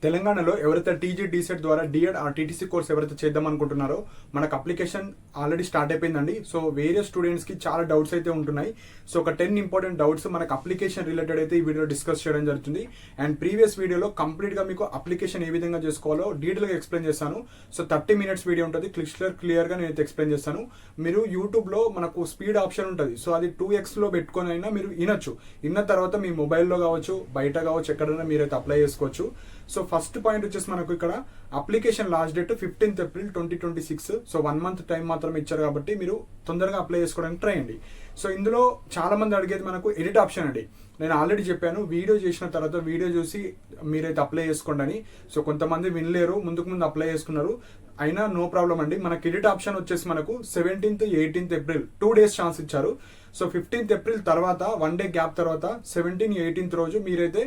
తెలంగాణలో ఎవరైతే TG DEECET ద్వారా డిఎడ్ ఆ టీటీసీ కోర్స్ ఎవరైతే చేద్దాం అనుకుంటున్నారో మనకు అప్లికేషన్ ఆల్రెడీ స్టార్ట్ అయిపోయిందండి. సో వేరియస్ స్టూడెంట్స్కి చాలా డౌట్స్ అయితే ఉంటున్నాయి. సో ఒక 10 ఇంపార్టెంట్ డౌట్స్ మనకు అప్లికేషన్ రిలేటెడ్ అయితే ఈ వీడియో డిస్కస్ చేయడం జరుగుతుంది. అండ్ ప్రీవియస్ వీడియోలో కంప్లీట్గా మీకు అప్లికేషన్ ఏ విధంగా చేసుకోవాలో డీటెయిల్గా ఎక్స్ప్లెయిన్ చేస్తాను. సో 30 minutes వీడియో ఉంటుంది, క్లియర్గా నేనైతే ఎక్స్ప్లెయిన్ చేస్తాను. మీరు యూట్యూబ్లో మనకు స్పీడ్ ఆప్షన్ ఉంటుంది. సో అది 2x పెట్టుకొని అయినా మీరు వినొచ్చు. విన్న తర్వాత మీ మొబైల్లో కావచ్చు, బయట కావచ్చు, ఎక్కడైనా మీరైతే అప్లై చేసుకోవచ్చు. సో ఫస్ట్ పాయింట్ వచ్చేసి మనకు ఇక్కడ application last date 15th April 2026. So 1 month time మాత్రమే ఇచ్చారు కాబట్టి మీరు తొందరగా అప్లై చేసుకోవడానికి ట్రై చేయండి. సో ఇందులో చాలా మంది అడిగేది మనకు ఎడిట్ ఆప్షన్ అండి. నేను ఆల్రెడీ చెప్పాను, వీడియో చేసిన తర్వాత వీడియో చూసి మీరైతే అప్లై చేసుకోండి అని. సో కొంతమంది వినలేరు, ముందు అప్లై చేసుకున్నారు, అయినా నో ప్రాబ్లం అండి. మనకి ఎడిట్ ఆప్షన్ వచ్చేసి మనకు 17th, 18th April 2 days chance ఇచ్చారు. సో 15th April తర్వాత 1 day గ్యాప్ తర్వాత 17, 18th రోజు మీరైతే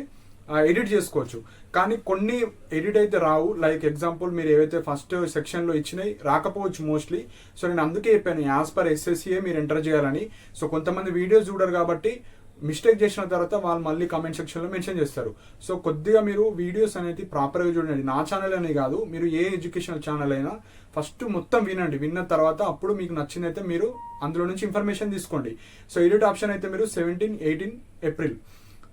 ఎడిట్ చేసుకోవచ్చు. కానీ కొన్ని ఎడిట్ అయితే రావు. లైక్ ఎగ్జాంపుల్ మీరు ఏవైతే ఫస్ట్ సెక్షన్లో ఇచ్చినాయి రాకపోవచ్చు మోస్ట్లీ. సో నేను అందుకే చెప్పాను యాజ్ పర్ SSCA మీరు ఎంటర్ చేయాలని. సో కొంతమంది వీడియోస్ చూడరు కాబట్టి మిస్టేక్ చేసిన తర్వాత వాళ్ళు మళ్ళీ కామెంట్ సెక్షన్లో మెన్షన్ చేస్తారు. సో కొద్దిగా మీరు వీడియోస్ అనేది ప్రాపర్గా చూడండి. నా ఛానల్ అనే కాదు, మీరు ఏ ఎడ్యుకేషనల్ ఛానల్ అయినా ఫస్ట్ మొత్తం వినండి. విన్న తర్వాత అప్పుడు మీకు నచ్చిందైతే మీరు అందులో నుంచి ఇన్ఫర్మేషన్ తీసుకోండి. సో ఎడిట్ ఆప్షన్ అయితే మీరు 17, 18 April.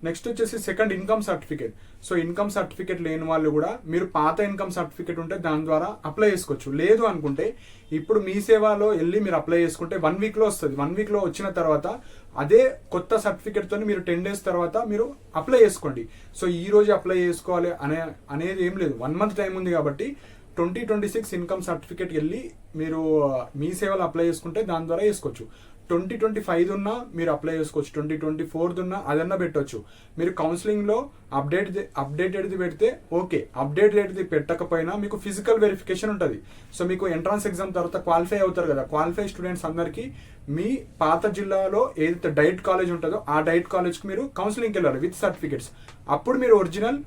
నెక్స్ట్ వచ్చేసి second income certificate. So income certificate లేని వాళ్ళు కూడా మీరు పాత ఇన్కమ్ సర్టిఫికేట్ ఉంటే దాని ద్వారా అప్లై చేసుకోవచ్చు. లేదు అనుకుంటే ఇప్పుడు మీ సేవలో వెళ్ళి మీరు అప్లై చేసుకుంటే 1 weekలో వస్తుంది. 1 weekలో వచ్చిన తర్వాత అదే కొత్త సర్టిఫికేట్తో మీరు 10 days తర్వాత మీరు అప్లై చేసుకోండి. సో ఈ రోజు అప్లై చేసుకోవాలి అనేది ఏం లేదు. 1 month టైం ఉంది కాబట్టి 2026 ఇన్కమ్ సర్టిఫికేట్ వెళ్ళి మీరు మీ సేవలో అప్లై చేసుకుంటే దాని ద్వారా వేసుకోవచ్చు. 2025 ఉన్నా మీరు అప్లై చేసుకోవచ్చు, 2024 ఉన్నా అదన్నా పెట్టవచ్చు. మీరు కౌన్సిలింగ్లో అప్డేటెడ్ది పెడితే ఓకే, అప్డేటెడ్ది పెట్టకపోయినా మీకు ఫిజికల్ వెరిఫికేషన్ ఉంటుంది. సో మీకు ఎంట్రన్స్ ఎగ్జామ్ తర్వాత క్వాలిఫై అవుతారు కదా, క్వాలిఫై స్టూడెంట్స్ అందరికీ మీ పాత జిల్లాలో ఏదైతే డైట్ కాలేజ్ ఉంటుందో ఆ డైట్ కాలేజ్కి మీరు కౌన్సిలింగ్కి వెళ్ళాలి విత్ సర్టిఫికేట్స్. అప్పుడు మీరు ఒరిజినల్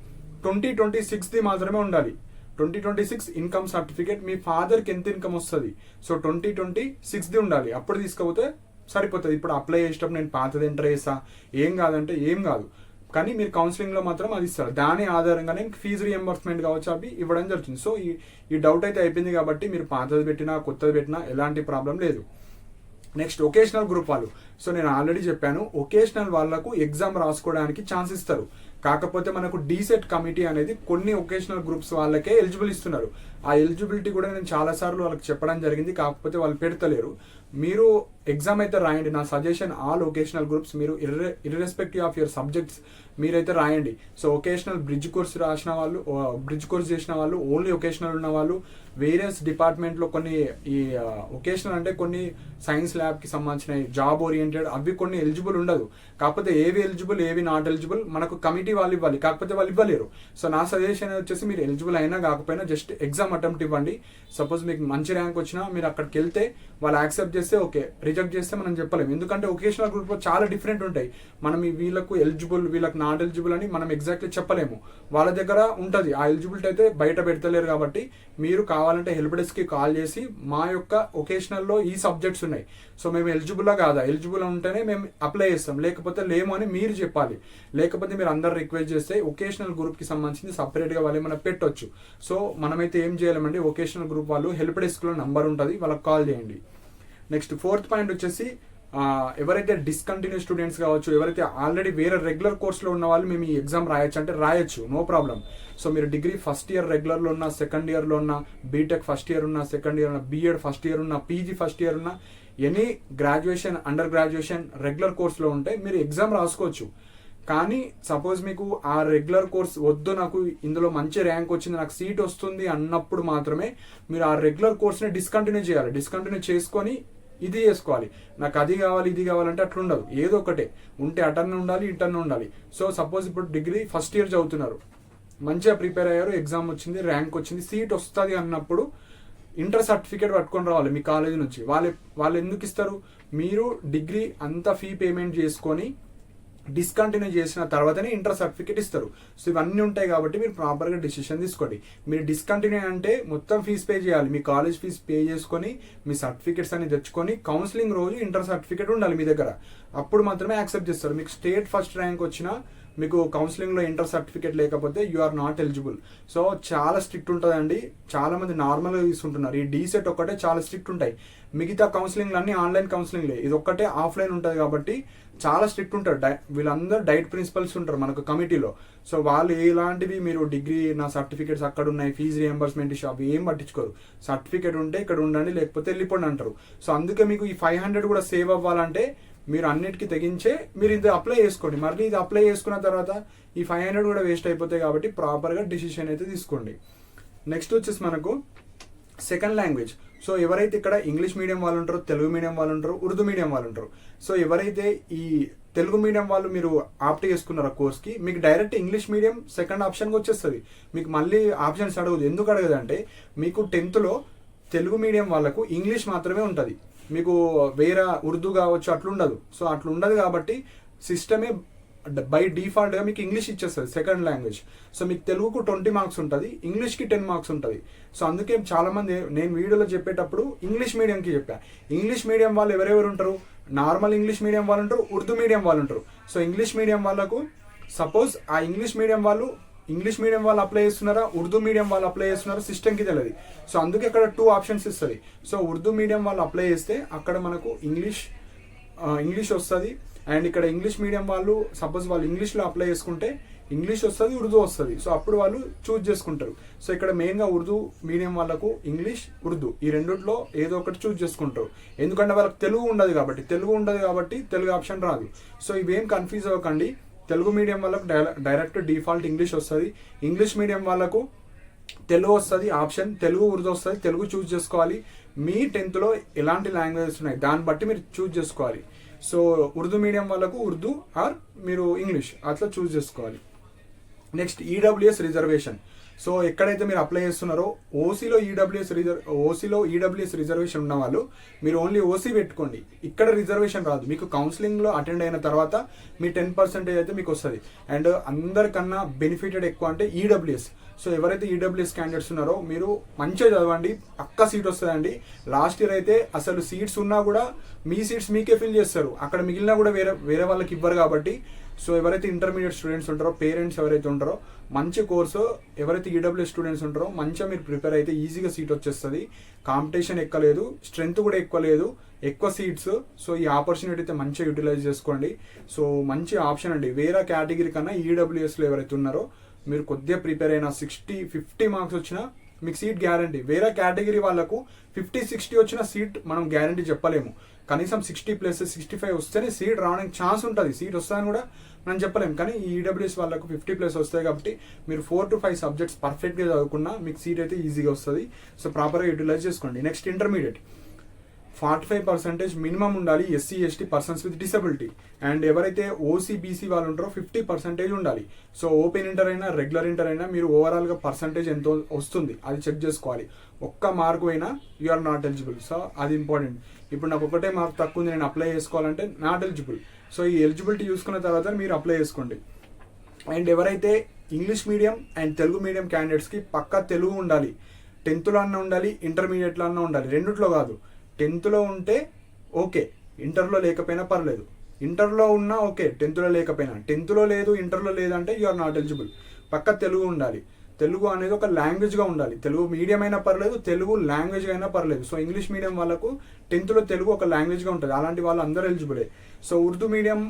2026ది మాత్రమే ఉండాలి. 2026 ఇన్కమ్ సర్టిఫికేట్ మీ ఫాదర్కి ఎంత ఇన్కమ్ వస్తుంది, సో 2026ది ఉండాలి. అప్పుడు తీసుకపోతే సరిపోతుంది. ఇప్పుడు అప్లై చేసేటప్పుడు నేను పాతది ఎంటర్ చేసా ఏం కాదంటే ఏం కాదు, కానీ మీరు కౌన్సిలింగ్లో మాత్రం అది ఇస్తారు. దాని ఆధారంగానే ఫీజు రియంబర్స్మెంట్ కావచ్చు అవి ఇవ్వడం జరుగుతుంది. సో ఈ డౌట్ అయితే అయిపోయింది కాబట్టి మీరు పాతది పెట్టినా కొత్తది పెట్టినా ఎలాంటి ప్రాబ్లం లేదు. నెక్స్ట్ ఒకేషనల్ గ్రూప్ వాళ్ళు. సో నేను ఆల్రెడీ చెప్పాను, ఒకేషనల్ వాళ్ళకు ఎగ్జామ్ రాసుకోవడానికి ఛాన్స్ ఇస్తారు. కాకపోతే మనకు డీసెట్ కమిటీ అనేది కొన్ని ఒకేషనల్ గ్రూప్స్ వాళ్ళకే ఎలిజిబుల్ ఇస్తున్నారు. ఆ ఎలిజిబిలిటీ కూడా నేను చాలాసార్లు వాళ్ళకి చెప్పడం జరిగింది, కాకపోతే వాళ్ళు పెడతలేరు. మీరు ఎగ్జామ్ అయితే రాయండి. నా సజెషన్ ఆల్ ఒకేషనల్ గ్రూప్స్ మీరు ఇర్రెస్పెక్టివ్ ఆఫ్ యువర్ సబ్జెక్ట్స్ మీరైతే రాయండి. సో ఒకేషనల్ బ్రిడ్జ్ కోర్స్ రాసిన వాళ్ళు, బ్రిడ్జ్ కోర్స్ చేసిన వాళ్ళు, ఓన్లీ ఒకేషనల్ ఉన్న వాళ్ళు, వేరియస్ డిపార్ట్మెంట్లో కొన్ని ఈ ఒకేషనల్ అంటే కొన్ని సైన్స్ ల్యాబ్కి సంబంధించిన జాబ్ ఓరియంటెడ్ అవి కొన్ని ఎలిజిబుల్ ఉండదు. కాకపోతే ఏవి ఎలిజిబుల్ ఏవి నాట్ ఎలిజిబుల్ మనకు కమిటీ వాళ్ళు ఇవ్వాలి, కాకపోతే వాళ్ళు ఇవ్వలేరు. సో నా సజెషన్ వచ్చేసి మీరు ఎలిజిబుల్ అయినా కాకపోయినా జస్ట్ ఎగ్జామ్ అటెంప్ట్ ఇవ్వండి. సపోజ్ మీకు మంచి ర్యాంక్ వచ్చినా మీరు అక్కడికి వెళ్తే వాళ్ళు యాక్సెప్ట్ చేస్తే ఓకే, రిజెక్ట్ చేస్తే మనం చెప్పలేము. ఎందుకంటే ఒకేషనల్ గ్రూప్లో చాలా డిఫరెంట్ ఉంటాయి. మనం వీళ్ళకు ఎలిజిబుల్ వీళ్ళకి నాట్ ఎలిజిబుల్ అని మనం ఎగ్జాక్ట్లీ చెప్పలేము. వాళ్ళ దగ్గర ఉంటుంది ఆ ఎలిజిబిలిటీ అయితే బయట పెడతలేరు. కాబట్టి మీరు కావాలంటే హెల్ప్ డెస్క్కి కాల్ చేసి మా యొక్క ఒకేషనల్లో ఈ సబ్జెక్ట్స్ ఉన్నాయి, సో మేము ఎలిజిబుల్లా కాదా, ఎలిజిబుల్ ఉంటేనే మేము అప్లై చేస్తాం, లేకపోతే లేము అని మీరు చెప్పాలి. లేకపోతే మీరు అందరు రిక్వెస్ట్ చేస్తే ఒకేషనల్ గ్రూప్కి సంబంధించి సపరేట్గా వాళ్ళు ఏమైనా పెట్టొచ్చు. సో మనమైతే ఏం చేయలేమండి, ఒకేషనల్ గ్రూప్ వాళ్ళు హెల్ప్ డెస్క్లో నంబర్ ఉంటుంది, వాళ్ళకి కాల్ చేయండి. నెక్స్ట్ 4th పాయింట్ వచ్చేసి ఎవరైతే డిస్కంటిన్యూ స్టూడెంట్స్ కావచ్చు, ఎవరైతే ఆల్రెడీ వేరే రెగ్యులర్ కోర్స్లో ఉన్న వాళ్ళు మేము ఈ ఎగ్జామ్ రాయొచ్చు అంటే రాయొచ్చు, నో ప్రాబ్లం. సో మీరు డిగ్రీ ఫస్ట్ ఇయర్ రెగ్యులర్లో ఉన్న, సెకండ్ ఇయర్లో ఉన్న, బీటెక్ ఫస్ట్ ఇయర్ ఉన్న, సెకండ్ ఇయర్ ఉన్న, బీఎడ్ ఫస్ట్ ఇయర్ ఉన్న, పీజీ ఫస్ట్ ఇయర్ ఉన్న, any graduation under graduation regular కోర్స్లో ఉంటే మీరు ఎగ్జామ్ రాసుకోవచ్చు. కానీ సపోజ్ మీకు ఆ రెగ్యులర్ కోర్స్ వద్దు, నాకు ఇందులో మంచి ర్యాంక్ వచ్చింది, నాకు సీట్ వస్తుంది అన్నప్పుడు మాత్రమే మీరు ఆ రెగ్యులర్ కోర్స్ని డిస్కంటిన్యూ చేయాలి. డిస్కంటిన్యూ చేసుకొని ఇది చేసుకోవాలి. నాకు అది కావాలి ఇది కావాలంటే అట్లా ఉండదు, ఏదో ఒకటే ఉంటే అటన్న ఉండాలి ఇటన్న ఉండాలి. సో సపోజ్ ఇప్పుడు డిగ్రీ ఫస్ట్ ఇయర్ చదువుతున్నారు, మంచిగా ప్రిపేర్ అయ్యారు, ఎగ్జామ్ వచ్చింది, ర్యాంక్ వచ్చింది, సీట్ వస్తుంది అన్నప్పుడు ఇంటర్ సర్టిఫికేట్ పట్టుకొని రావాలి మీ కాలేజ్ నుంచి. వాళ్ళు ఎందుకు ఇస్తారు, మీరు డిగ్రీ అంతా ఫీ పేమెంట్ చేసుకొని డిస్కంటిన్యూ చేసిన తర్వాతనే ఇంటర్ సర్టిఫికేట్ ఇస్తారు. సో ఇవన్నీ ఉంటాయి కాబట్టి మీరు ప్రాపర్గా డిసిషన్ తీసుకోండి. మీరు డిస్కంటిన్యూ అంటే మొత్తం ఫీజు పే చేయాలి, మీ కాలేజ్ ఫీజు పే చేసుకొని మీ సర్టిఫికేట్స్ అన్ని తెచ్చుకొని కౌన్సిలింగ్ రోజు ఇంటర్ సర్టిఫికేట్ ఉండాలి మీ దగ్గర. అప్పుడు మాత్రమే యాక్సెప్ట్ చేస్తారు. మీకు స్టేట్ ఫస్ట్ ర్యాంక్ వచ్చినా మీకు కౌన్సిలింగ్లో ఇంటర్ సర్టిఫికేట్ లేకపోతే you are not eligible. So చాలా స్ట్రిక్ట్ ఉంటుందండి. చాలా మంది నార్మల్గా తీసుకుంటున్నారు. ఈ డీసెట్ ఒక్కటే చాలా స్ట్రిక్ట్ ఉంటాయి. మిగతా కౌన్సిలింగ్లు అన్నీ ఆన్లైన్ కౌన్సిలింగ్లే, ఇది ఒక్కటే ఆఫ్లైన్ ఉంటుంది కాబట్టి చాలా స్ట్రిక్ట్ ఉంటారు. వీళ్ళందరూ డైట్ ప్రిన్సిపల్స్ ఉంటారు మనకు కమిటీలో. సో వాళ్ళు ఎలాంటివి మీరు డిగ్రీ నా సర్టిఫికేట్స్ అక్కడ ఉన్నాయి, ఫీజు రియంబర్స్మెంట్ ఇష్యూ అవి ఏం పట్టించుకోరు. సర్టిఫికేట్ ఉంటే ఇక్కడ ఉండండి లేకపోతే వెళ్ళిపోండి అంటారు. సో అందుకే మీకు ఈ 500 కూడా సేవ్ అవ్వాలంటే మీరు అన్నిటికీ తెగించే మీరు ఇది అప్లై చేసుకోండి. మళ్ళీ ఇది అప్లై చేసుకున్న తర్వాత ఈ 500 కూడా వేస్ట్ అయిపోతాయి కాబట్టి ప్రాపర్గా డిసిషన్ అయితే తీసుకోండి. నెక్స్ట్ వచ్చేసి మనకు సెకండ్ లాంగ్వేజ్. సో ఎవరైతే ఇక్కడ ఇంగ్లీష్ మీడియం వాళ్ళు ఉంటారో, తెలుగు మీడియం వాళ్ళు ఉంటారు, ఉర్దూ మీడియం వాళ్ళు ఉంటారు. సో ఎవరైతే ఈ తెలుగు మీడియం వాళ్ళు మీరు ఆప్ట్ చేసుకున్నారో కోర్స్కి, మీకు డైరెక్ట్ ఇంగ్లీష్ మీడియం సెకండ్ ఆప్షన్గా వచ్చేస్తుంది. మీకు మళ్ళీ ఆప్షన్స్ అడగదు. ఎందుకు అడగదంటే మీకు 10th తెలుగు మీడియం వాళ్ళకు ఇంగ్లీష్ మాత్రమే ఉంటుంది. మీకు వేరే ఉర్దూ కావచ్చు అట్లుండదు. సో అట్లుండదు కాబట్టి సిస్టమే బై డిఫాల్ట్గా మీకు ఇంగ్లీష్ ఇచ్చేస్తుంది సెకండ్ లాంగ్వేజ్. సో మీకు తెలుగుకు 20 మార్క్స్ ఉంటుంది, ఇంగ్లీష్కి 10 మార్క్స్ ఉంటుంది. సో అందుకే చాలామంది నేను వీడియోలో చెప్పేటప్పుడు ఇంగ్లీష్ మీడియంకి చెప్పా. ఇంగ్లీష్ మీడియం వాళ్ళు ఎవరెవరు ఉంటారు? నార్మల్ ఇంగ్లీష్ మీడియం వాళ్ళు ఉంటారు, ఉర్దూ మీడియం వాళ్ళు ఉంటారు. సో ఇంగ్లీష్ మీడియం వాళ్ళకు సపోజ్ ఆ ఇంగ్లీష్ మీడియం వాళ్ళు అప్లై చేస్తున్నారా, ఉర్దూ మీడియం వాళ్ళు అప్లై చేస్తున్నారా సిస్టమ్కి తెలియదు. సో అందుకే అక్కడ 2 ఆప్షన్స్ ఇస్తుంది. సో ఉర్దూ మీడియం వాళ్ళు అప్లై చేస్తే అక్కడ మనకు ఇంగ్లీష్ వస్తుంది. అండ్ ఇక్కడ ఇంగ్లీష్ మీడియం వాళ్ళు సపోజ్ వాళ్ళు ఇంగ్లీష్లో అప్లై చేసుకుంటే ఇంగ్లీష్ వస్తుంది, ఉర్దూ వస్తుంది. సో అప్పుడు వాళ్ళు చూజ్ చేసుకుంటారు. సో ఇక్కడ మెయిన్గా ఉర్దూ మీడియం వాళ్ళకు ఇంగ్లీష్, ఉర్దూ ఈ రెండిట్లో ఏదో ఒకటి చూజ్ చేసుకుంటారు. ఎందుకంటే వాళ్ళకి తెలుగు ఉండదు కాబట్టి తెలుగు ఆప్షన్ రాదు. సో ఇవేం కన్ఫ్యూజ్ అవ్వకండి. తెలుగు మీడియం వాళ్ళకు డైరెక్ట్ డిఫాల్ట్ ఇంగ్లీష్ వస్తుంది. ఇంగ్లీష్ మీడియం వాళ్ళకు తెలుగు వస్తుంది ఆప్షన్, తెలుగు ఉర్దూ వస్తుంది. తెలుగు చూజ్ చేసుకోవాలి. మీ 10th ఎలాంటి లాంగ్వేజెస్ ఉన్నాయి దాన్ని బట్టి మీరు చూజ్ చేసుకోవాలి. సో ఉర్దూ మీడియం వాళ్ళకు ఉర్దూ ఆర్ మీరు ఇంగ్లీష్ అట్లా చూజ్ చేసుకోవాలి. Next EWS reservation. సో ఎక్కడైతే మీరు అప్లై చేస్తున్నారో ఓసీలో ఈడబ్ల్యూఎస్ రిజర్వేషన్ ఉన్న వాళ్ళు మీరు ఓన్లీ ఓసీ పెట్టుకోండి. ఇక్కడ రిజర్వేషన్ రాదు. మీకు కౌన్సిలింగ్లో అటెండ్ అయిన తర్వాత మీ 10% అయితే మీకు వస్తుంది. అండ్ అందరికన్నా బెనిఫిటెడ్ ఎక్కువ అంటే ఈడబ్ల్యూఎస్. సో ఎవరైతే ఈడబ్ల్యూఎస్ క్యాండిడేట్స్ ఉన్నారో మీరు మంచిగా చదవండి, పక్కా సీట్ వస్తుందండి. లాస్ట్ ఇయర్ అయితే అసలు సీట్స్ ఉన్నా కూడా మీ సీట్స్ మీకే ఫిల్ చేస్తారు. అక్కడ మిగిలినా కూడా వేరే వాళ్ళకి ఇవ్వరు కాబట్టి. సో ఎవరైతే ఇంటర్మీడియట్ స్టూడెంట్స్ ఉంటారో, పేరెంట్స్ ఎవరైతే ఉంటారో మంచి కోర్సు, ఎవరైతే ఈడబ్ల్యూఎస్ స్టూడెంట్స్ ఉంటారో మంచిగా మీరు ప్రిపేర్ అయితే ఈజీగా సీట్ వచ్చేస్తుంది. కాంపిటీషన్ ఎక్కువ లేదు, స్ట్రెంత్ కూడా ఎక్కువ లేదు, ఎక్కువ సీట్స్. సో ఈ ఆపర్చునిటీ అయితే మంచిగా యూటిలైజ్ చేసుకోండి. సో మంచి ఆప్షన్ అండి. వేరే కేటగిరీ కన్నా ఈడబ్ల్యూఎస్లో ఎవరైతే ఉన్నారో మీరు కొద్దిగా ప్రిపేర్ అయినా 60-50 మార్క్స్ వచ్చినా మీకు సీట్ గ్యారంటీ. వేరే కేటగిరీ వాళ్ళకు 50-60 వచ్చిన సీట్ మనం గ్యారంటీ చెప్పలేము. కనీసం 60+ 65 వస్తేనే సీట్ రావడానికి ఛాన్స్ ఉంటుంది. సీట్ వస్తుందని కూడా మనం చెప్పలేము. కానీ ఈ ఈడబ్ల్యూఎస్ వాళ్ళకు 50+ వస్తాయి కాబట్టి మీరు 4 to 5 సబ్జెక్ట్స్ పర్ఫెక్ట్గా చదువుకున్నా మీకు సీట్ అయితే ఈజీగా వస్తుంది. సో ప్రాపర్గా యూటిలైజ్ చేసుకోండి. నెక్స్ట్ ఇంటర్మీడియట్ 45% మినిమం ఉండాలి SC ST persons with disability. And ఎవరైతే ఓసీ బీసీ వాళ్ళు ఉంటారో 50% ఉండాలి. సో ఓపెన్ ఇంటర్ అయినా రెగ్యులర్ ఇంటర్ అయినా మీరు ఓవరాల్గా పర్సంటేజ్ ఎంతో వస్తుంది అది చెక్ చేసుకోవాలి. ఒక్క మార్కు అయినా you are not eligible. So అది ఇంపార్టెంట్. ఇప్పుడు నాకు ఒకటే మార్క్ తక్కువ ఉంది, నేను అప్లై చేసుకోవాలంటే నాట్ ఎలిజిబుల్. సో ఈ ఎలిజిబిలిటీ చూసుకున్న తర్వాత మీరు అప్లై చేసుకోండి. అండ్ ఎవరైతే English medium and Telugu medium క్యాండిడేట్స్కి పక్కా తెలుగు ఉండాలి. 10th అన్నా ఉండాలి, ఇంటర్మీడియట్లో అన్నా ఉండాలి, రెండిట్లో కాదు. 10th ఉంటే ఓకే, ఇంటర్లో లేకపోయినా పర్లేదు. ఇంటర్లో ఉన్నా ఓకే, 10th లేకపోయినా. 10th లేదు, ఇంటర్లో లేదంటే యు ఆర్ నాట్ ఎలిజిబుల్. పక్క తెలుగు ఉండాలి. తెలుగు అనేది ఒక లాంగ్వేజ్గా ఉండాలి. తెలుగు మీడియం అయినా పర్లేదు, తెలుగు లాంగ్వేజ్గా అయినా పర్లేదు. సో ఇంగ్లీష్ మీడియం వాళ్ళకు 10th తెలుగు ఒక లాంగ్వేజ్గా ఉంటుంది. అలాంటి వాళ్ళు అందరూ ఎలిజిబులే. సో ఉర్దూ మీడియం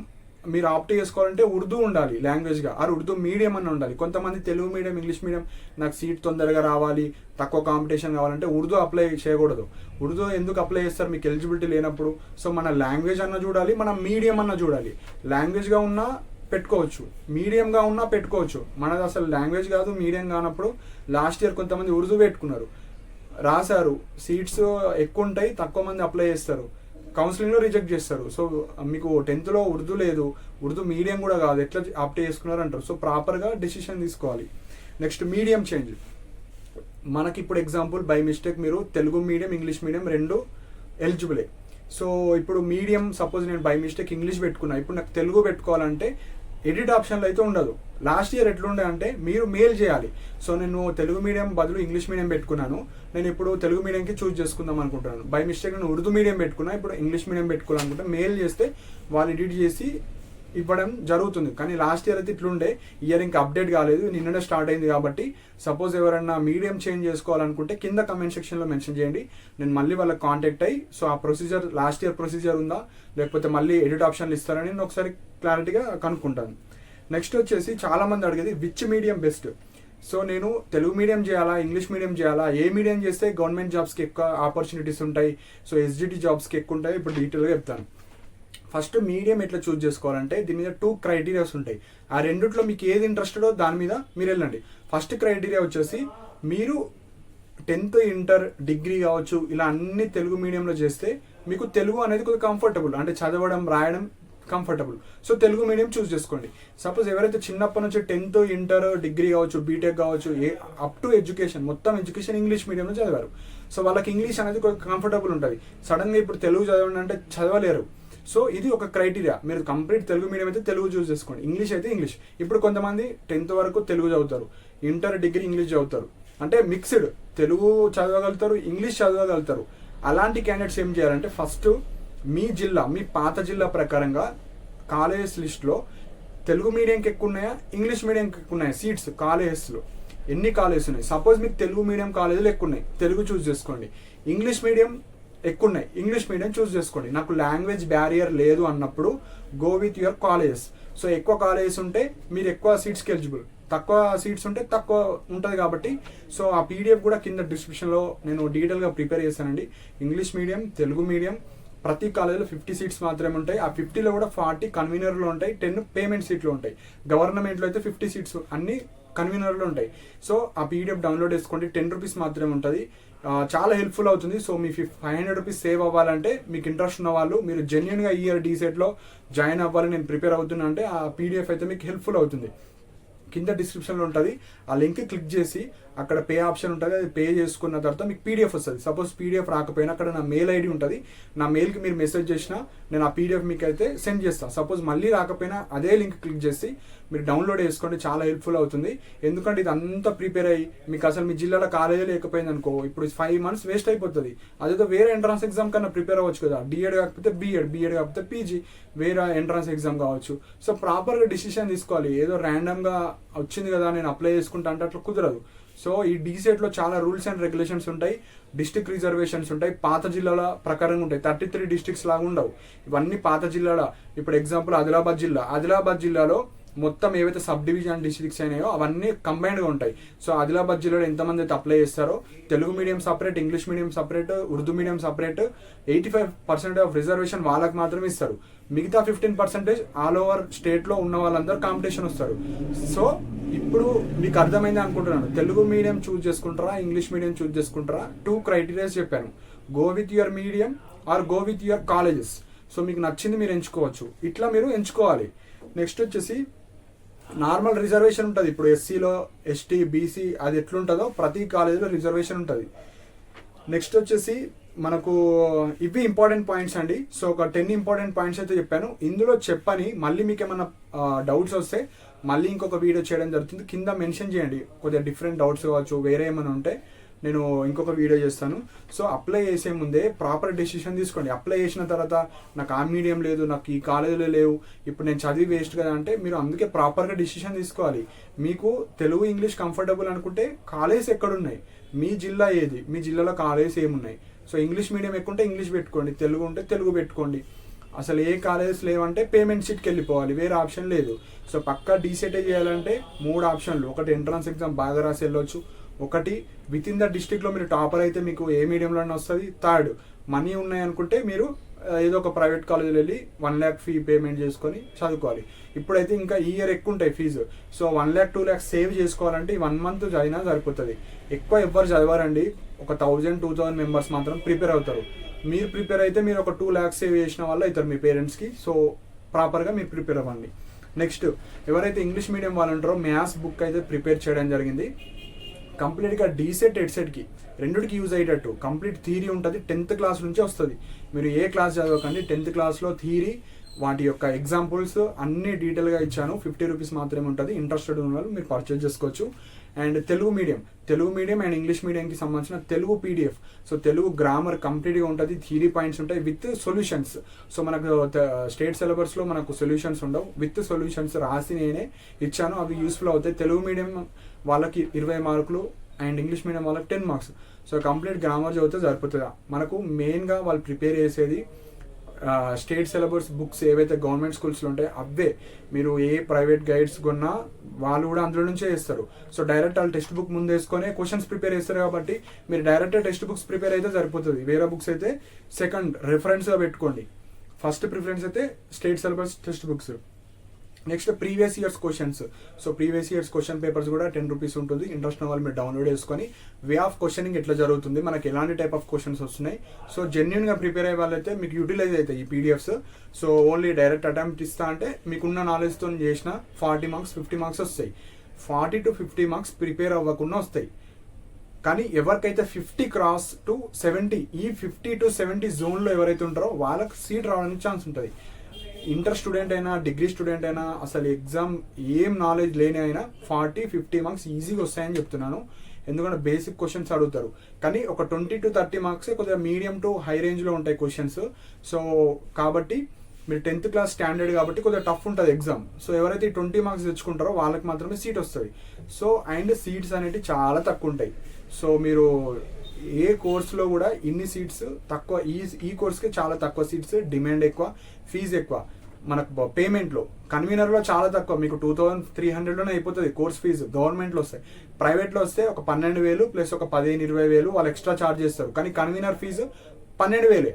మీరు ఆప్ట్ చేసుకోవాలంటే ఉర్దూ ఉండాలి లాంగ్వేజ్గా, ఆర్ ఉర్దూ మీడియం అని ఉండాలి. కొంతమంది తెలుగు మీడియం, ఇంగ్లీష్ మీడియం నాకు సీట్ తొందరగా రావాలి, తక్కువ కాంపిటీషన్ కావాలంటే ఉర్దూ అప్లై చేయకూడదు. ఉర్దూ ఎందుకు అప్లై చేస్తారు మీకు ఎలిజిబిలిటీ లేనప్పుడు? సో మన లాంగ్వేజ్ అన్న చూడాలి, మన మీడియం అన్న చూడాలి. లాంగ్వేజ్గా ఉన్నా పెట్టుకోవచ్చు, మీడియంగా ఉన్నా పెట్టుకోవచ్చు. మనది అసలు లాంగ్వేజ్ కాదు, మీడియం కానప్పుడు లాస్ట్ ఇయర్ కొంతమంది ఉర్దూ పెట్టుకున్నారు, రాశారు, సీట్స్ ఎక్కువ ఉంటాయి, తక్కువ మంది అప్లై చేస్తారు, కౌన్సిలింగ్లో రిజెక్ట్ చేస్తారు. సో మీకు 10th ఉర్దూ లేదు, ఉర్దూ మీడియం కూడా కాదు, ఎట్లా ఆప్ట్ చేసుకున్నారు అంటారు. సో ప్రాపర్గా డెసిషన్ తీసుకోవాలి. Next medium change. మనకి ఇప్పుడు ఎగ్జాంపుల్ బై మిస్టేక్ మీరు తెలుగు మీడియం, ఇంగ్లీష్ మీడియం రెండు ఎలిజిబులే. సో ఇప్పుడు మీడియం సపోజ్ నేను బై మిస్టేక్ ఇంగ్లీష్ పెట్టుకున్నా, ఇప్పుడు నాకు తెలుగు పెట్టుకోవాలంటే ఎడిట్ ఆప్షన్లో అయితే ఉండదు. లాస్ట్ ఇయర్ ఎట్లుండే అంటే మీరు మెయిల్ చేయాలి. సో నేను తెలుగు మీడియం బదులు ఇంగ్లీష్ మీడియం పెట్టుకున్నాను, నేను ఇప్పుడు తెలుగు మీడియంకి చూజ్ చేసుకుందాం అనుకుంటున్నాను. బై మిస్టేక్ నేను ఉర్దూ మీడియం పెట్టుకున్నా, ఇప్పుడు ఇంగ్లీష్ మీడియం పెట్టుకోవాలనుకుంటే మెయిల్ చేస్తే వాళ్ళు ఎడిట్ చేసి ఇవ్వడం జరుగుతుంది. కానీ లాస్ట్ ఇయర్ అయితే ఇట్లుండే, ఇయర్ ఇంకా అప్డేట్ కాలేదు, నిన్ననే స్టార్ట్ అయింది. కాబట్టి సపోజ్ ఎవరైనా మీడియం చేంజ్ చేసుకోవాలనుకుంటే కింద కమెంట్ సెక్షన్లో మెన్షన్ చేయండి, నేను మళ్ళీ వాళ్ళకి కాంటాక్ట్ అయ్యి సో ఆ ప్రొసీజర్ లాస్ట్ ఇయర్ ప్రొసీజర్ ఉందా లేకపోతే మళ్ళీ ఎడిట్ ఆప్షన్లు ఇస్తారని నేను ఒకసారి క్లారిటీగా కనుక్కుంటాను. నెక్స్ట్ వచ్చేసి చాలామంది అడిగేది విచ్ మీడియం బెస్ట్. సో నేను తెలుగు మీడియం చేయాలా, ఇంగ్లీష్ మీడియం చేయాలా, ఏ మీడియం చేస్తే గవర్నమెంట్ జాబ్స్కి ఎక్కువ ఆపర్చునిటీస్ ఉంటాయి, సో ఎస్జిటి జాబ్స్కి ఎక్కువ ఉంటాయి, ఇప్పుడు డీటెయిల్గా చెప్తాను. ఫస్ట్ మీడియం ఎట్లా చూస్ చేసుకోవాలంటే దీని మీద 2 క్రైటీరియాస్ ఉంటాయి. ఆ రెండిట్లో మీకు ఏది ఇంట్రెస్టెడో దాని మీద మీరు వెళ్ళండి. ఫస్ట్ క్రైటీరియా వచ్చేసి మీరు 10th ఇంటర్ డిగ్రీ కావచ్చు ఇలా అన్ని తెలుగు మీడియంలో చేస్తే మీకు తెలుగు అనేది కొద్దిగా కంఫర్టబుల్, అంటే చదవడం రాయడం కంఫర్టబుల్. సో తెలుగు మీడియం చూస్ చేసుకోండి. సపోజ్ ఎవరైతే చిన్నప్పటి నుంచి 10th ఇంటర్ డిగ్రీ కావచ్చు బీటెక్ కావచ్చు అప్ టు ఎడ్యుకేషన్ మొత్తం ఎడ్యుకేషన్ ఇంగ్లీష్ మీడియంలో చదివారు, సో వాళ్ళకి ఇంగ్లీష్ అనేది కొద్దిగా కంఫర్టబుల్ ఉంటుంది. సడన్గా ఇప్పుడు తెలుగు చదవండి అంటే చదవలేరు. సో ఇది ఒక క్రైటీరియా. మీరు కంప్లీట్ తెలుగు మీడియం అయితే తెలుగు చూస్ చేసుకోండి, ఇంగ్లీష్ అయితే ఇంగ్లీష్. ఇప్పుడు కొంతమంది 10th వరకు తెలుగు చదువుతారు, ఇంటర్ డిగ్రీ ఇంగ్లీష్ చదువుతారు, అంటే మిక్స్డ్ తెలుగు చదవగలుగుతారు ఇంగ్లీష్ చదవగలుగుతారు. అలాంటి క్యాండిడేట్స్ ఏం చేయాలంటే ఫస్ట్ మీ జిల్లా, మీ పాత జిల్లా ప్రకారంగా కాలేజెస్ లిస్ట్లో తెలుగు మీడియంకి ఎక్కువ ఉన్నాయా ఇంగ్లీష్ మీడియంకి ఎక్కువ ఉన్నాయా సీట్స్ కాలేజెస్లో ఎన్ని కాలేజెస్ ఉన్నాయి. సపోజ్ మీకు తెలుగు మీడియం కాలేజీలు ఎక్కువ ఉన్నాయి, తెలుగు చూస్ చేసుకోండి. ఇంగ్లీష్ మీడియం ఎక్కువ ఉన్నాయి, ఇంగ్లీష్ మీడియం చూస్ చేసుకోండి. నాకు లాంగ్వేజ్ బ్యారియర్ లేదు అన్నప్పుడు go with your colleges. So ఎక్కువ కాలేజెస్ ఉంటే మీరు ఎక్కువ సీట్స్కి ఎలిజిబుల్, తక్కువ సీట్స్ ఉంటే తక్కువ ఉంటుంది. కాబట్టి సో ఆ పీడిఎఫ్ కూడా కింద డిస్క్రిప్షన్లో నేను డీటెయిల్గా ప్రిపేర్ చేశానండి. ఇంగ్లీష్ మీడియం తెలుగు మీడియం ప్రతి కాలేజీలో 50 సీట్స్ మాత్రమే ఉంటాయి. ఆ 50లో కూడా 40 కన్వీనర్లో ఉంటాయి, 10 పేమెంట్ సీట్లు ఉంటాయి. గవర్నమెంట్లో అయితే 50 సీట్స్ అన్ని కన్వీనర్లో ఉంటాయి. సో ఆ పీడిఎఫ్ డౌన్లోడ్ చేసుకోండి, 10 రూపీస్ మాత్రమే ఉంటుంది. చాలా హెల్ప్ఫుల్ అవుతుంది. సో మీ 500 రూపీస్ సేవ్ అవ్వాలంటే మీకు ఇంట్రెస్ట్ ఉన్న వాళ్ళు మీరు జెన్యున్గా ఈ ఇయర్ డీసెట్లో జాయిన్ అవ్వాలి, నేను ప్రిపేర్ అవుతున్నా అంటే ఆ పీడిఎఫ్ అయితే మీకు హెల్ప్ఫుల్ అవుతుంది. కింద డిస్క్రిప్షన్లో ఉంటుంది, ఆ లింక్ క్లిక్ చేసి అక్కడ పే ఆప్షన్ ఉంటుంది, అది పే చేసుకున్న తర్వాత మీకు పీడిఎఫ్ వస్తుంది. సపోజ్ పీడిఎఫ్ రాకపోయినా అక్కడ నా మెయిల్ ఐడి ఉంటుంది, నా మెయిల్కి మీరు మెసేజ్ చేసినా నేను ఆ పీడిఎఫ్ మీకు అయితే సెండ్ చేస్తాను. సపోజ్ మళ్ళీ రాకపోయినా అదే లింక్ క్లిక్ చేసి మీరు డౌన్లోడ్ చేసుకోండి, చాలా హెల్ప్ఫుల్ అవుతుంది. ఎందుకంటే ఇది అంతా ప్రిపేర్ అయ్యి మీకు అసలు మీ జిల్లాలో కాలేజీ లేకపోయింది అనుకో, ఇప్పుడు 5 months వేస్ట్ అయిపోతుంది. అదేదో వేరే ఎంట్రన్స్ ఎగ్జామ్ కన్నా ప్రిపేర్ అవ్వచ్చు కదా, డిఎడ్ కాకపోతే బీఎడ్ కాకపోతే పీజీ, వేరే ఎంట్రన్స్ ఎగ్జామ్ కావచ్చు. సో ప్రాపర్గా డిసిషన్ తీసుకోవాలి. ఏదో ర్యాండమ్గా వచ్చింది కదా నేను అప్లై చేసుకుంటా అంటే అట్లా కుదరదు. సో ఈ డీసెట్లో చాలా రూల్స్ అండ్ రెగ్యులేషన్స్ ఉంటాయి, డిస్ట్రిక్ట్ రిజర్వేషన్స్ ఉంటాయి, పాత జిల్లాల ప్రకారంగా ఉంటాయి. 33 డిస్ట్రిక్ట్స్ లాగా ఉండవు, ఇవన్నీ పాత జిల్లాల. ఇప్పుడు ఎగ్జాంపుల్ ఆదిలాబాద్ జిల్లాలో మొత్తం ఏవైతే సబ్ డివిజన్ డిస్ట్రిక్ట్స్ అయినాయో అవన్నీ కంబైన్డ్గా ఉంటాయి. సో ఆదిలాబాద్ జిల్లాలో ఎంతమంది అయితే అప్లై చేస్తారో Telugu medium separate, English medium separate, Urdu medium separate, 85% of reservation వాళ్ళకి మాత్రమే ఇస్తారు. మిగతా 15% ఆల్ ఓవర్ స్టేట్లో ఉన్న వాళ్ళందరూ కాంపిటీషన్ వస్తారు. సో ఇప్పుడు మీకు అర్థమైంది అనుకుంటున్నాను. తెలుగు మీడియం చూస్ చేసుకుంటారా ఇంగ్లీష్ మీడియం చూస్ చేసుకుంటారా, 2 క్రైటీరియాస్ చెప్పాను. Go with your medium are go with your colleges. So మీకు నచ్చింది మీరు ఎంచుకోవచ్చు, ఇట్లా మీరు ఎంచుకోవాలి. నెక్స్ట్ వచ్చేసి నార్మల్ రిజర్వేషన్ ఉంటుంది. ఇప్పుడు ఎస్సీలో ఎస్టీ బీసీ అది ఎట్లుంటుందో ప్రతి కాలేజీలో రిజర్వేషన్ ఉంటుంది. నెక్స్ట్ వచ్చేసి మనకు ఇవి ఇంపార్టెంట్ పాయింట్స్ అండి. సో ఒక 10 ఇంపార్టెంట్ పాయింట్స్ అయితే చెప్పాను. ఇందులో చెప్పని మళ్ళీ మీకు ఏమైనా డౌట్స్ వస్తే మళ్ళీ ఇంకొక వీడియో చేయడం జరుగుతుంది. కింద మెన్షన్ చేయండి, కొద్దిగా డిఫరెంట్ డౌట్స్ కావచ్చు, వేరే ఏమైనా ఉంటే నేను ఇంకొక వీడియో చేస్తాను. సో అప్లై చేసే ముందే ప్రాపర్ డెసిషన్ తీసుకోండి. అప్లై చేసిన తర్వాత నాకు ఆ మీడియం లేదు, నాకు ఈ కాలేజీలో లేవు, ఇప్పుడు నేను చదివి వేస్ట్ కదా అంటే మీరు అందుకే ప్రాపర్గా డెసిషన్ తీసుకోవాలి. మీకు తెలుగు ఇంగ్లీష్ కంఫర్టబుల్ అనుకుంటే కాలేజెస్ ఎక్కడున్నాయి, మీ జిల్లా ఏది, మీ జిల్లాలో కాలేజెస్ ఏమున్నాయి. సో ఇంగ్లీష్ మీడియం ఎక్కువ ఉంటే ఇంగ్లీష్ పెట్టుకోండి, తెలుగు ఉంటే తెలుగు పెట్టుకోండి. అసలు ఏ కాలేజెస్ లేవంటే పేమెంట్ సీట్కి వెళ్ళిపోవాలి, వేరే ఆప్షన్ లేదు. సో పక్కా డీసెటే చేయాలంటే 3 ఆప్షన్లు. ఒకటి ఎంట్రన్స్ ఎగ్జామ్ బాగా రాసి వెళ్ళొచ్చు, ఒకటి విత్ ఇన్ ద డిస్ట్రిక్ట్లో మీరు టాపర్ అయితే మీకు ఏ మీడియంలోనే వస్తుంది, థర్డ్ మనీ ఉన్నాయనుకుంటే మీరు ఏదో ఒక ప్రైవేట్ కాలేజీలో వెళ్ళి 1 lakh ఫీ పేమెంట్ చేసుకొని చదువుకోవాలి. ఇప్పుడైతే ఇంకా ఈ ఇయర్ ఎక్కువ ఉంటాయి fees. So 1 lakh 2 lakhs save చేసుకోవాలంటే 1 month చదివినా సరిపోతుంది. ఎక్కువ ఎవ్వరు చదవారండి, ఒక 1000-2000 మెంబర్స్ మాత్రం ప్రిపేర్ అవుతారు. మీరు ప్రిపేర్ అయితే మీరు ఒక 2 lakhs సేవ్ చేసిన వాళ్ళు అవుతారు మీ పేరెంట్స్కి. సో ప్రాపర్గా మీరు ప్రిపేర్ అవ్వండి. నెక్స్ట్ ఎవరైతే ఇంగ్లీష్ మీడియం వాళ్ళు ఉంటారో మ్యాథ్స్ బుక్ అయితే ప్రిపేర్ చేయడం జరిగింది. కంప్లీట్గా డీసెట్ హెడ్సెట్కి రెండుకి యూజ్ అయ్యేటట్టు కంప్లీట్ థియరీ ఉంటుంది. 10th క్లాస్ నుంచి వస్తుంది. మీరు ఏ క్లాస్ చదవకండి, 10th క్లాస్లో థియరీ వాటి యొక్క ఎగ్జాంపుల్స్ అన్ని డీటెయిల్గా ఇచ్చాను. 50 రూపీస్ మాత్రమే ఉంటుంది. ఇంట్రెస్టెడ్ ఉన్న వాళ్ళు మీరు పర్చేజ్ చేసుకోవచ్చు. And Telugu medium and English మీడియంకి సంబంధించిన Telugu PDF. So Telugu grammar కంప్లీట్గా ఉంటుంది, థియరీ పాయింట్స్ ఉంటాయి విత్ సొల్యూషన్స్. సో మనకు స్టేట్ సిలబస్లో మనకు సొల్యూషన్స్ ఉండవు, విత్ సొల్యూషన్స్ రాసి నేనే ఇచ్చాను, అవి యూస్ఫుల్ అవుతాయి. తెలుగు మీడియం వాళ్ళకి 20 మార్కులు అండ్ ఇంగ్లీష్ మీడియం వాళ్ళకి 10 మార్క్స్. సో కంప్లీట్ గ్రామర్ చదివితే సరిపోతుందా. మనకు మెయిన్గా వాళ్ళు ప్రిపేర్ చేసేది స్టేట్ సిలబస్ బుక్స్ ఏవైతే గవర్నమెంట్ స్కూల్స్లో ఉంటాయో అవే. మీరు ఏ ప్రైవేట్ గైడ్స్ కొన్నా వాళ్ళు కూడా అందులో నుంచే చేస్తారు. సో డైరెక్ట్ వాళ్ళు టెక్స్ట్ బుక్ ముందు వేసుకొని క్వశ్చన్స్ ప్రిపేర్ చేస్తారు కాబట్టి మీరు డైరెక్ట్ టెక్స్ట్ బుక్స్ ప్రిపేర్ అయితే సరిపోతుంది. వేరే బుక్స్ అయితే సెకండ్ రెఫరెన్స్గా పెట్టుకోండి. ఫస్ట్ ప్రిఫరెన్స్ అయితే state syllabus text books. Next previous years questions. So previous years question papers కూడా 10 రూపీస్ ఉంటుంది. ఇంట్రెస్ట్ ఉన్న వాళ్ళు మీరు డౌన్లోడ్ చేసుకొని వే ఆఫ్ క్వశ్చనింగ్ ఎట్లా జరుగుతుంది, మనకి ఎలాంటి టైప్ ఆఫ్ క్వశ్చన్స్ వస్తున్నాయి, సో జెన్యున్గా ప్రిపేర్ అయ్యే వాళ్ళైతే మీకు యూటిలైజ్ అవుతాయి ఈ PDFs. So only direct attempt ఇస్తా అంటే మీకున్న నాలెడ్జ్తో చేసిన 40 మార్క్స్ 50 మార్క్స్ వస్తాయి. 40 to 50 మార్క్స్ ప్రిపేర్ అవ్వకుండా వస్తాయి. కానీ ఎవరికైతే 50 క్రాస్ టు 70 ఈ 50 to 70 జోన్లో ఎవరైతే ఉంటారో వాళ్ళకి సీట్ రావడానికి ఛాన్స్ ఉంటుంది. ఇంటర్ స్టూడెంట్ అయినా డిగ్రీ స్టూడెంట్ అయినా అసలు ఎగ్జామ్ ఏం నాలెడ్జ్ లేని అయినా 40-50 మార్క్స్ ఈజీగా వస్తాయని చెప్తున్నాను. ఎందుకంటే బేసిక్ క్వశ్చన్స్ అడుగుతారు, కానీ ఒక 20 to 30 మార్క్స్ కొద్దిగా మీడియం టు హై రేంజ్లో ఉంటాయి క్వశ్చన్స్. సో కాబట్టి మీరు 10th క్లాస్ స్టాండర్డ్ కాబట్టి కొద్దిగా టఫ్ ఉంటుంది ఎగ్జామ్. సో ఎవరైతే 20 మార్క్స్ తెచ్చుకుంటారో వాళ్ళకి మాత్రమే సీట్ వస్తుంది. సో అండ్ సీట్స్ అనేవి చాలా తక్కువ ఉంటాయి. సో మీరు ఏ కోర్సులో కూడా ఇన్ని సీట్స్ తక్కువ, ఈ కోర్స్కి చాలా తక్కువ సీట్స్, డిమాండ్ ఎక్కువ, ఫీజు ఎక్కువ. మనకు పేమెంట్లో కన్వీనర్లో చాలా తక్కువ, మీకు 2300లోనే అయిపోతుంది కోర్స్ ఫీజు. గవర్నమెంట్లో వస్తాయి, ప్రైవేట్లో వస్తే ఒక 12,000 ప్లస్ ఒక 15-20,000 వాళ్ళు ఎక్స్ట్రా ఛార్జ్ చేస్తారు. కానీ కన్వీనర్ ఫీజు 12,000.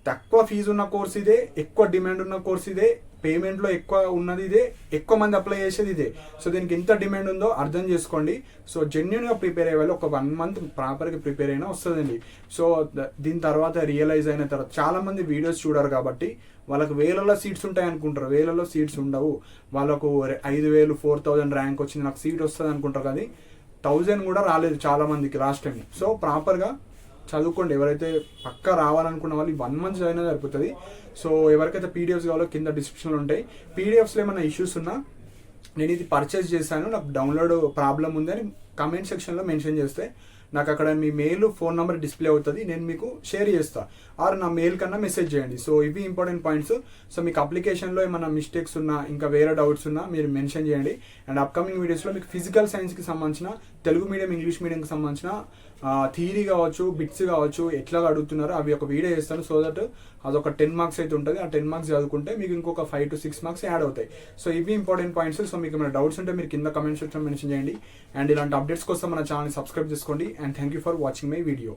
తక్కువ ఫీజు ఉన్న కోర్స్ ఇదే, ఎక్కువ డిమాండ్ ఉన్న కోర్స్ ఇదే, పేమెంట్లో ఎక్కువ ఉన్నది ఇదే, ఎక్కువ మంది అప్లై చేసేది ఇదే. సో దీనికి ఎంత డిమాండ్ ఉందో అర్థం చేసుకోండి. సో జెన్యున్గా ప్రిపేర్ అయ్యే వాళ్ళు ఒక 1 month ప్రాపర్గా ప్రిపేర్ అయినా వస్తుందండి. సో దీని తర్వాత రియలైజ్ అయిన తర్వాత చాలామంది వీడియోస్ చూడరు కాబట్టి వాళ్ళకు వేలలో సీట్స్ ఉంటాయి అనుకుంటారు. వేలలో సీట్స్ ఉండవు. వాళ్ళకు 5,000 4,000 ర్యాంక్ వచ్చింది నాకు సీట్ వస్తుంది అనుకుంటారు, కానీ 1000 కూడా రాలేదు చాలామందికి లాస్ట్ టైం. సో ప్రాపర్గా చదువుకోండి. ఎవరైతే పక్కా రావాలనుకున్న వాళ్ళు 1 month చదివినా సరిపోతుంది. సో ఎవరికైతే పీడిఎఫ్స్ కావాలో కింద డిస్క్రిప్షన్లో ఉంటాయి. పీడిఎఫ్స్లో ఏమైనా ఇష్యూస్ ఉన్నా నేను ఇది పర్చేస్ చేశాను, నాకు డౌన్లోడ్ ప్రాబ్లం ఉంది అని కమెంట్ సెక్షన్లో మెన్షన్ చేస్తే నాకు అక్కడ మీ మెయిల్ ఫోన్ నెంబర్ డిస్ప్లే అవుతుంది, నేను మీకు షేర్ చేస్తాను. ఆర్ నా మెయిల్ కన్నా మెసేజ్ చేయండి. సో ఇవి ఇంపార్టెంట్ పాయింట్స్. సో మీకు అప్లికేషన్లో ఏమైనా మిస్టేక్స్ ఉన్నా ఇంకా వేరే డౌట్స్ ఉన్నా మీరు మెన్షన్ చేయండి. అండ్ అప్కమింగ్ వీడియోస్లో మీకు ఫిజికల్ సైన్స్కి సంబంధించిన తెలుగు మీడియం ఇంగ్లీష్ మీడియంకి సంబంధించిన థియరీ కావచ్చు, బిట్స్ కావచ్చు, ఎట్లా అడుగుతున్నారో అవి ఒక వీడియో చేస్తాను. సో దట్ అదొక 10 మార్క్స్ అయితే ఉంటుంది. ఆ 10 మార్క్స్ చదువుకుంటే మీకు ఇంకొక 5 to 6 మార్క్స్ యాడ్ అవుతాయి. సో ఇవి ఇంపార్టెంట్ పాయింట్స్. సో మీకు ఏమైనా డౌట్స్ ఉంటే మీరు కింద కమెంట్ సెక్షన్ మెన్షన్ చేయండి. అండ్ ఇలాంటి అప్డేట్స్ కోసం మన ఛానల్ సబ్స్క్రైబ్ చేసుకోండి. And thank you for watching my video.